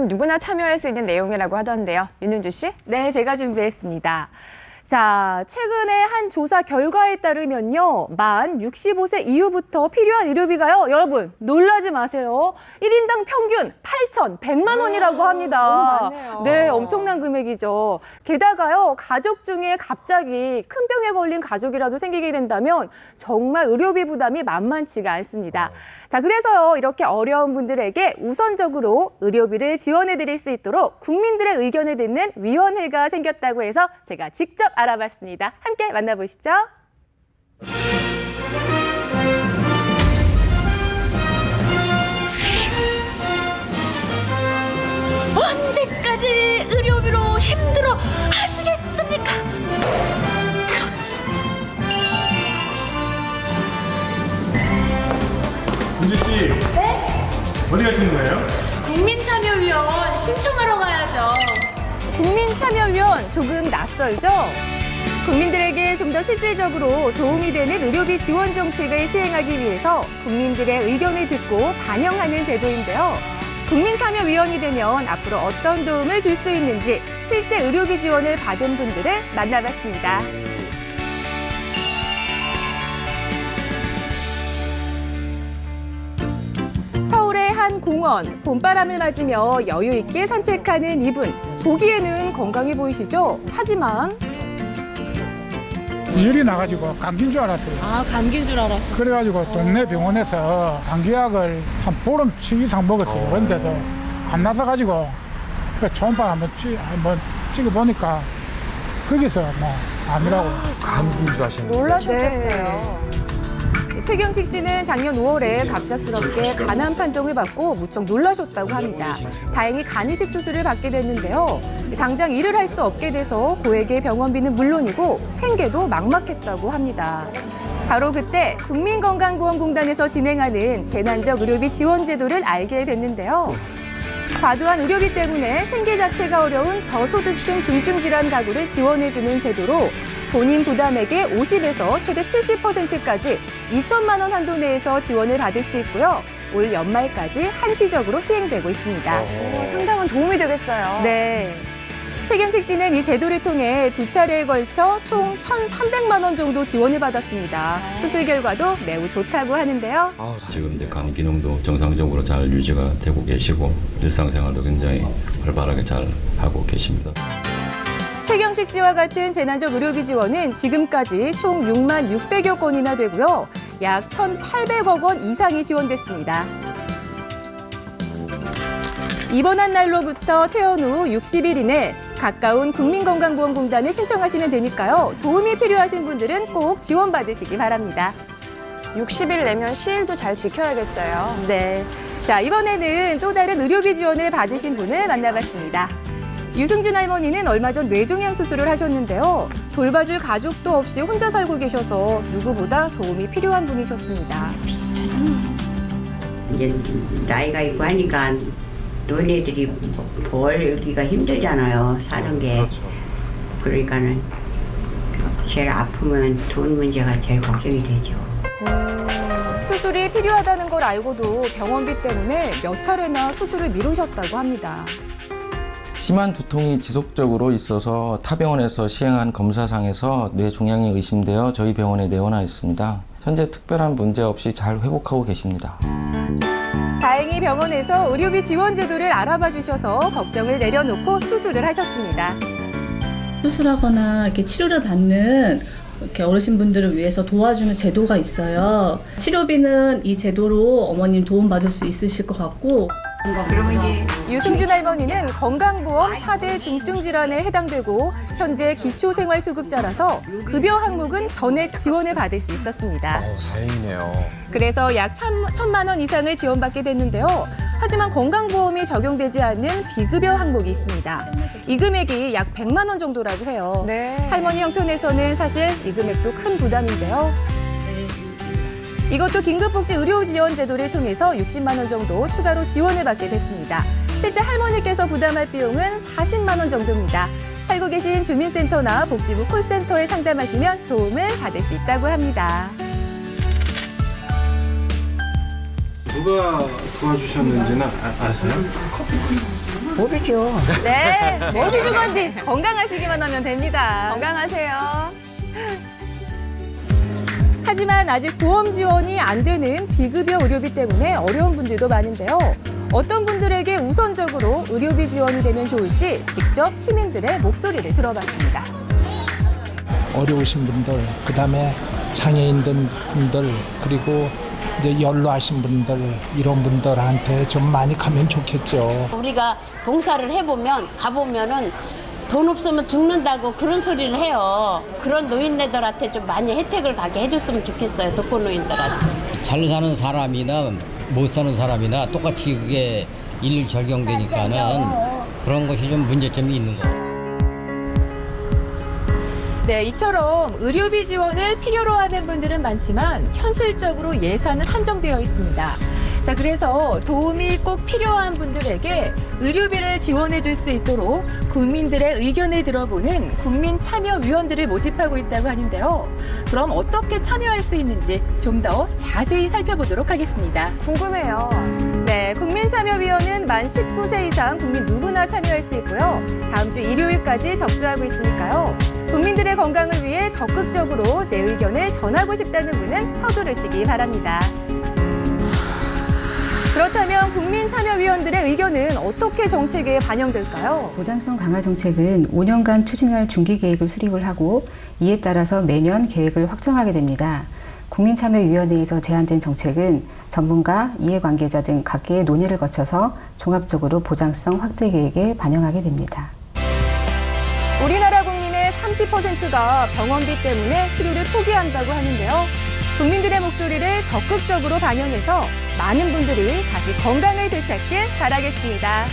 있으면 누구나 참여할 수 있는 내용이라고 하던데요. 윤윤주 씨? 네, 제가 준비했습니다. 자, 최근에 한 조사 결과에 따르면요. 만 65세 이후부터 필요한 의료비가요. 여러분, 놀라지 마세요. 1인당 평균 8,100만 원이라고 합니다. 너무 많네요. 네, 엄청난 금액이죠. 게다가요, 가족 중에 갑자기 큰 병에 걸린 가족이라도 생기게 된다면 정말 의료비 부담이 만만치가 않습니다. 자, 그래서요, 이렇게 어려운 분들에게 우선적으로 의료비를 지원해 드릴 수 있도록 국민들의 의견을 듣는 위원회가 생겼다고 해서 제가 직접 알아봤습니다. 함께 만나보시죠. 언제까지 의료비로 힘들어 하시겠습니까? 그렇지. 윤주 씨. 네? 어디 가시는 거예요? 국민참여위원 신청하러 가야죠. 국민참여위원 조금 낯설죠? 국민들에게 좀 더 실질적으로 도움이 되는 의료비 지원 정책을 시행하기 위해서 국민들의 의견을 듣고 반영하는 제도인데요. 국민참여위원이 되면 앞으로 어떤 도움을 줄 수 있는지 실제 의료비 지원을 받은 분들을 만나봤습니다. 서울의 한 공원, 봄바람을 맞으며 여유 있게 산책하는 이분. 보기에는 건강해 보이시죠? 하지만 열이 나가지고 감기인 줄 알았어요. 아, 감기인 줄 알았어. 그래가지고 동네 병원에서 감기약을 한 보름치 이상 먹었어요. 그런데도 안 나서가지고 초음파 한번 찍어보니까 거기서 뭐 아니라고. 감기인 줄 아셨는데. 놀라셨겠어요. 최경식 씨는 작년 5월에 갑작스럽게 간암 판정을 받고 무척 놀라셨다고 합니다. 다행히 간이식 수술을 받게 됐는데요. 당장 일을 할 수 없게 돼서 고액의 병원비는 물론이고 생계도 막막했다고 합니다. 바로 그때 국민건강보험공단에서 진행하는 재난적 의료비 지원 제도를 알게 됐는데요. 과도한 의료비 때문에 생계 자체가 어려운 저소득층 중증질환 가구를 지원해주는 제도로 본인 부담액의 50에서 최대 70%까지 2천만 원 한도 내에서 지원을 받을 수 있고요. 올 연말까지 한시적으로 시행되고 있습니다. 상당한 도움이 되겠어요. 네. 최경식 씨는 이 제도를 통해 두 차례에 걸쳐 총 1,300만 원 정도 지원을 받았습니다. 수술 결과도 매우 좋다고 하는데요. 지금 이제 간 기능도 정상적으로 잘 유지가 되고 계시고 일상생활도 굉장히 활발하게 잘 하고 계십니다. 최경식 씨와 같은 재난적 의료비 지원은 지금까지 총 6만 600여 건이나 되고요. 약 1,800억 원 이상이 지원됐습니다. 입원한 날로부터 퇴원 후 60일 이내 가까운 국민건강보험공단에 신청하시면 되니까요. 도움이 필요하신 분들은 꼭 지원받으시기 바랍니다. 60일 내면 시일도 잘 지켜야겠어요. 네. 자, 이번에는 또 다른 의료비 지원을 받으신 분을 만나봤습니다. 유승준 할머니는 얼마 전 뇌종양 수술을 하셨는데요. 돌봐줄 가족도 없이 혼자 살고 계셔서 누구보다 도움이 필요한 분이셨습니다. 이제 나이가 있고 하니까 너네들이 벌기가 힘들잖아요. 사는 게. 그렇죠. 그러니까는 제일 아프면 돈 문제가 제일 걱정이 되죠. 수술이 필요하다는 걸 알고도 병원비 때문에 몇 차례나 수술을 미루셨다고 합니다. 심한 두통이 지속적으로 있어서 타 병원에서 시행한 검사상에서 뇌종양이 의심되어 저희 병원에 내원하였습니다. 현재 특별한 문제 없이 잘 회복하고 계십니다. 다행히 병원에서 의료비 지원 제도를 알아봐 주셔서 걱정을 내려놓고 수술을 하셨습니다. 수술하거나 이렇게 치료를 받는 이렇게 어르신분들을 위해서 도와주는 제도가 있어요. 치료비는 이 제도로 어머님 도움받을 수 있으실 것 같고. 유승준 할머니는 건강보험 4대 중증질환에 해당되고 현재 기초생활수급자라서 급여 항목은 전액 지원을 받을 수 있었습니다. 다행이네요. 그래서 약 1,000만 원 이상을 지원받게 됐는데요. 하지만 건강보험이 적용되지 않는 비급여 항목이 있습니다. 이 금액이 약 100만 원 정도라고 해요. 네. 할머니 형편에서는 사실 이 금액도 큰 부담인데요. 이것도 긴급복지 의료지원 제도를 통해서 60만 원 정도 추가로 지원을 받게 됐습니다. 실제 할머니께서 부담할 비용은 40만 원 정도입니다. 살고 계신 주민센터나 복지부 콜센터에 상담하시면 도움을 받을 수 있다고 합니다. 누가 도와주셨는지는 아세요? 모르죠. 네, 멋이 주건디 건강하시기만 하면 됩니다. 건강하세요. 하지만 아직 보험 지원이 안 되는 비급여 의료비 때문에 어려운 분들도 많은데요. 어떤 분들에게 우선적으로 의료비 지원이 되면 좋을지 직접 시민들의 목소리를 들어봤습니다. 어려우신 분들, 그다음에 장애인들 분들, 그리고 이제 연로하신 분들, 이런 분들한테 좀 많이 가면 좋겠죠. 우리가 봉사를 해보면 가보면은 돈 없으면 죽는다고 그런 소리를 해요. 그런 노인네들한테 좀 많이 혜택을 가게 해줬으면 좋겠어요. 독거노인들한테. 잘 사는 사람이나 못 사는 사람이나 똑같이 그게 일 적용되니까는 그런 것이 좀 문제점이 있는 거예요. 네, 이처럼 의료비 지원을 필요로 하는 분들은 많지만 현실적으로 예산은 한정되어 있습니다. 자, 그래서 도움이 꼭 필요한 분들에게 의료비를 지원해 줄 수 있도록 국민들의 의견을 들어보는 국민참여위원들을 모집하고 있다고 하는데요. 그럼 어떻게 참여할 수 있는지 좀 더 자세히 살펴보도록 하겠습니다. 궁금해요. 네, 국민참여위원은 만 19세 이상 국민 누구나 참여할 수 있고요. 다음 주 일요일까지 접수하고 있으니까요. 국민들의 건강을 위해 적극적으로 내 의견을 전하고 싶다는 분은 서두르시기 바랍니다. 그렇다면 국민참여위원들의 의견은 어떻게 정책에 반영될까요? 보장성 강화 정책은 5년간 추진할 중기계획을 수립을 하고 이에 따라서 매년 계획을 확정하게 됩니다. 국민참여위원회에서 제안된 정책은 전문가, 이해관계자 등 각계의 논의를 거쳐서 종합적으로 보장성 확대 계획에 반영하게 됩니다. 우리나라 국민의 30%가 병원비 때문에 치료를 포기한다고 하는데요. 국민들의 목소리를 적극적으로 반영해서 많은 분들이 다시 건강을 되찾길 바라겠습니다.